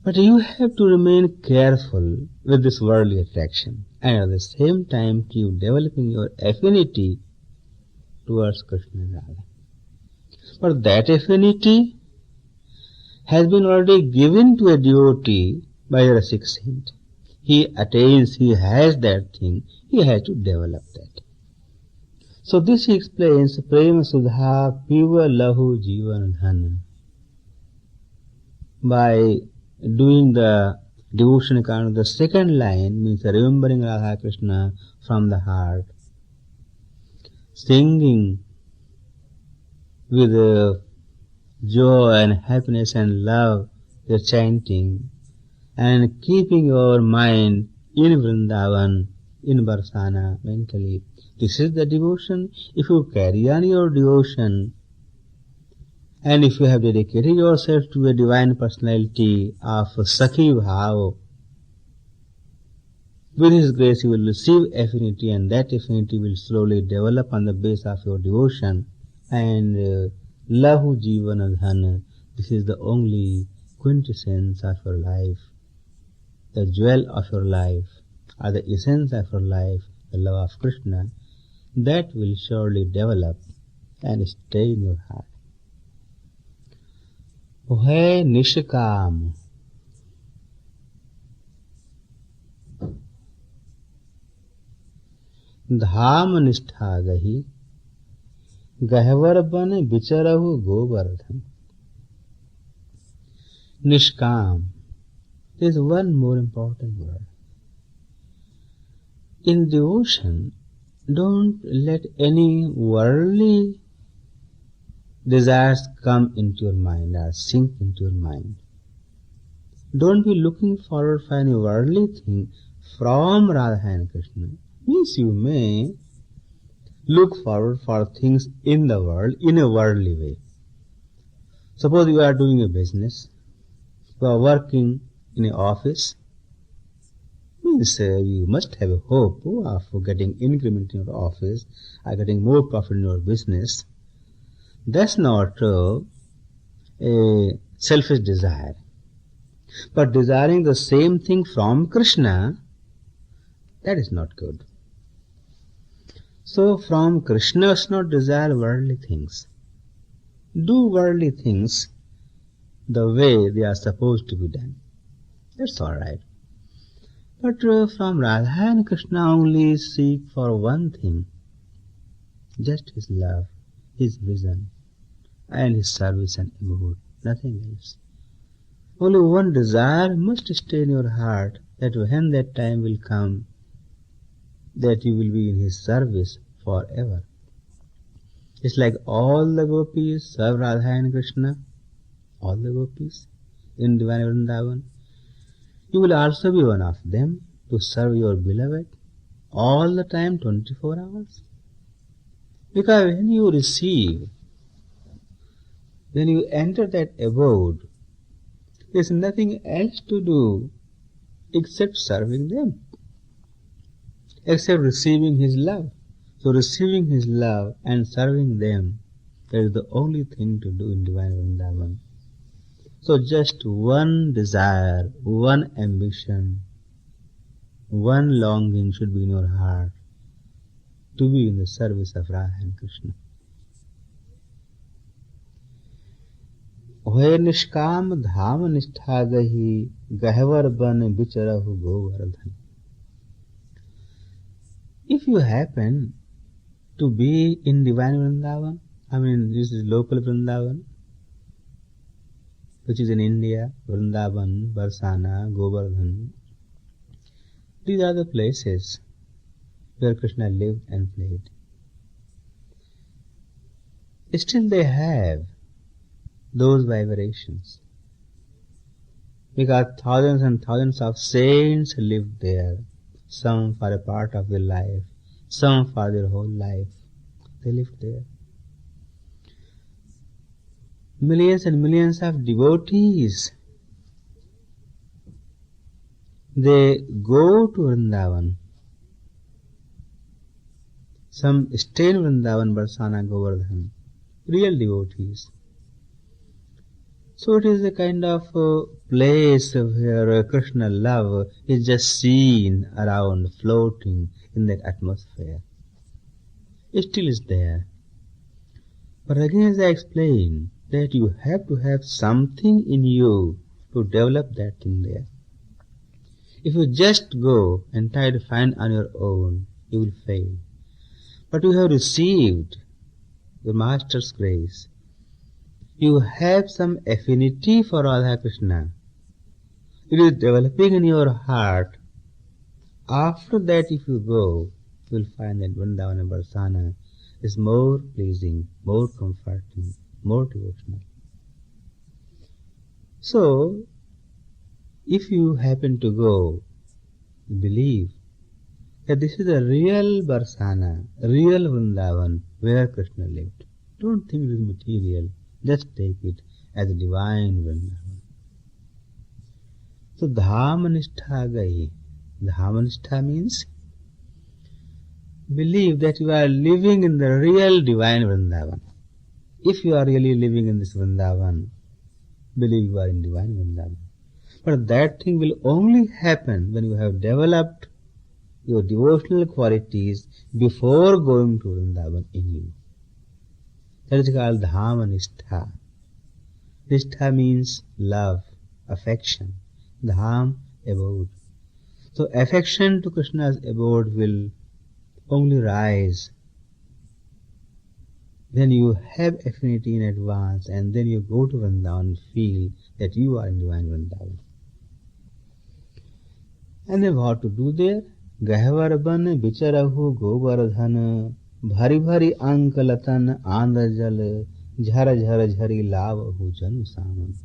But you have to remain careful with this worldly attraction and at the same time keep developing your affinity towards Krishna and Radha. But that affinity has been already given to a devotee by a Rasik saint. He attains, he has that thing, he has to develop that. So this he explains, Prema Sudha Piva Lahu Jivan Dhan. By doing the devotion kind, the second line means remembering Radha Krishna from the heart, singing with joy and happiness and love, the chanting, and keeping your mind in Vrindavan, in Barsana, mentally. This is the devotion. If you carry on your devotion, and if you have dedicated yourself to a divine personality of Sakhi Bhav, with His grace you will receive affinity, and that affinity will slowly develop on the base of your devotion. And Lahu Jivana Dhan, this is the only quintessence of your life, the jewel of your life, or the essence of your life, the love of Krishna, that will surely develop and stay in your heart. है निष्काम, धाम निष्ठा गही, गहवर बन बिचरहु Govardhan. Nishkam. There is one more important word. In devotion, don't let any worldly desires come into your mind or sink into your mind. Don't be looking forward for any worldly thing from Radha and Krishna. Means you may look forward for things in the world in a worldly way. Suppose you are doing a business, you are working in an office, means you must have a hope of getting increment in your office or getting more profit in your business. That's not a selfish desire. But desiring the same thing from Krishna, that is not good. So from Krishna, let's not desire worldly things. Do worldly things the way they are supposed to be done. That's alright. But from Radha and Krishna only seek for one thing, just His love, His vision, and His service and abode, nothing else. Only one desire must stay in your heart, that when that time will come, that you will be in His service forever. It's like all the gopis serve Radha and Krishna, all the gopis in Divine Vrindavan. You will also be one of them to serve your beloved all the time, 24 hours. Because when you receive, when you enter that abode, there is nothing else to do except serving them, except receiving His love. So receiving His love and serving them, that is the only thing to do in Divine Vrindavan. So just one desire, one ambition, one longing should be in your heart, to be in the service of Radha and Krishna. Hoye nishkam dham nishtha gahi, gahvar ban bicharahu govardhan. If you happen to be in Divine Vrindavan, this is local Vrindavan, which is in India, Vrindavan, Barsana, Govardhan. These are the places where Krishna lived and played. Still they have those vibrations, because thousands and thousands of saints lived there, some for a part of their life, some for their whole life. They lived there. Millions and millions of devotees, they go to Vrindavan. Some stay in Vrindavan, Barsana, Govardhan, real devotees. So it is a kind of place where Krishna love is just seen around, floating in that atmosphere. It still is there. But again, as I explained, that you have to have something in you to develop that thing there. If you just go and try to find on your own, you will fail. But you have received the Master's grace. You have some affinity for Radha Krishna. It is developing in your heart. After that, if you go, you will find that Vrindavan and Barsana is more pleasing, more comforting, more devotional. So, if you happen to go, believe that this is the real Barsana, real Vrindavan where Krishna lived. Don't think it is material. Just take it as a divine Vrindavan. So Dhamanistha gayi. Dhamanistha means believe that you are living in the real divine Vrindavan. If you are really living in this Vrindavan, believe you are in divine Vrindavan. But that thing will only happen when you have developed your devotional qualities before going to Vrindavan in you. That is called Dhamanistha. Nistha means love, affection. Dham, abode. So affection to Krishna's abode will only rise when you have affinity in advance, and then you go to Vrindavan and feel that you are in divine Vrindavan. And then what to do there? Gahvar ban bicharahu govardhan bhari bhari ankalatan andajal jhara jhara jhari lavahu janu saman.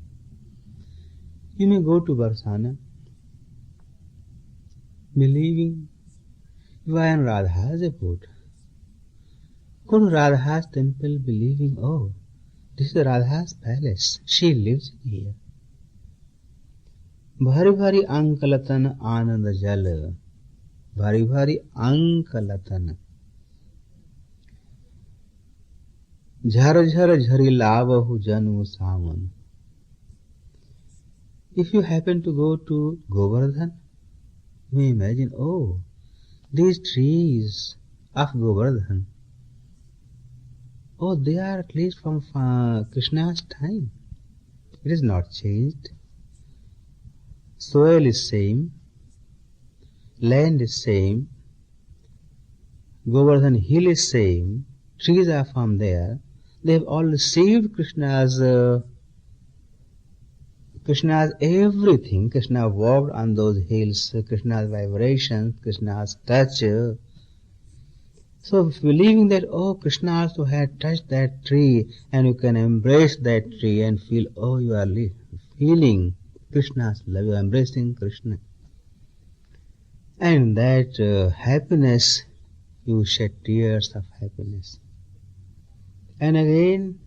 You may go to Barsana believing you are in Radha's abode. Go to Radha's temple believing, oh, this is Radha's palace. She lives here. Bhari bhari ankalatan ananda jal. Bhari bhari ankalatan. Jhara jhara jhari lavahu janu saman. If you happen to go to Govardhan, you may imagine, oh, these trees of Govardhan, oh, they are at least from Krishna's time. It is not changed. Soil is same, land is same, Govardhan hill is same, trees are from there. They have all received Krishna's everything. Krishna walked on those hills, Krishna's vibrations, Krishna's touch. So believing that, oh, Krishna also had touched that tree, and you can embrace that tree and feel, oh, you are feeling Krishna's love, you are embracing Krishna. And that happiness, you shed tears of happiness. And again,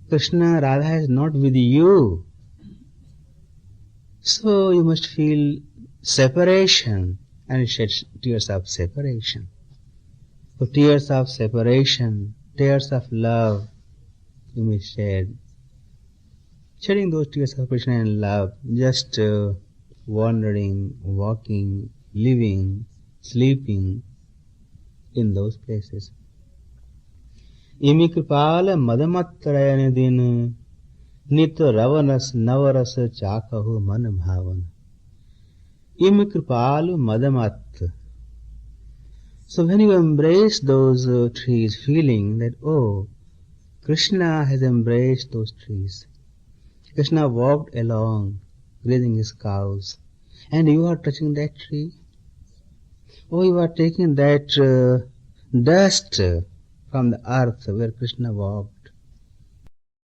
Krishna, Radha is not with you. So you must feel separation and shed tears of separation. So tears of separation, tears of love, you may shed. Shedding those tears of separation and love, just wandering, walking, living, sleeping in those places. Imi kripala madamatrayane din nit ravanas navaras chakahu man bhavan. Imi kripalu madamat. So when you embrace those trees, feeling that, oh, Krishna has embraced those trees. Krishna walked along, grazing his cows, and you are touching that tree. Oh, you are taking that dust from the earth where Krishna walked,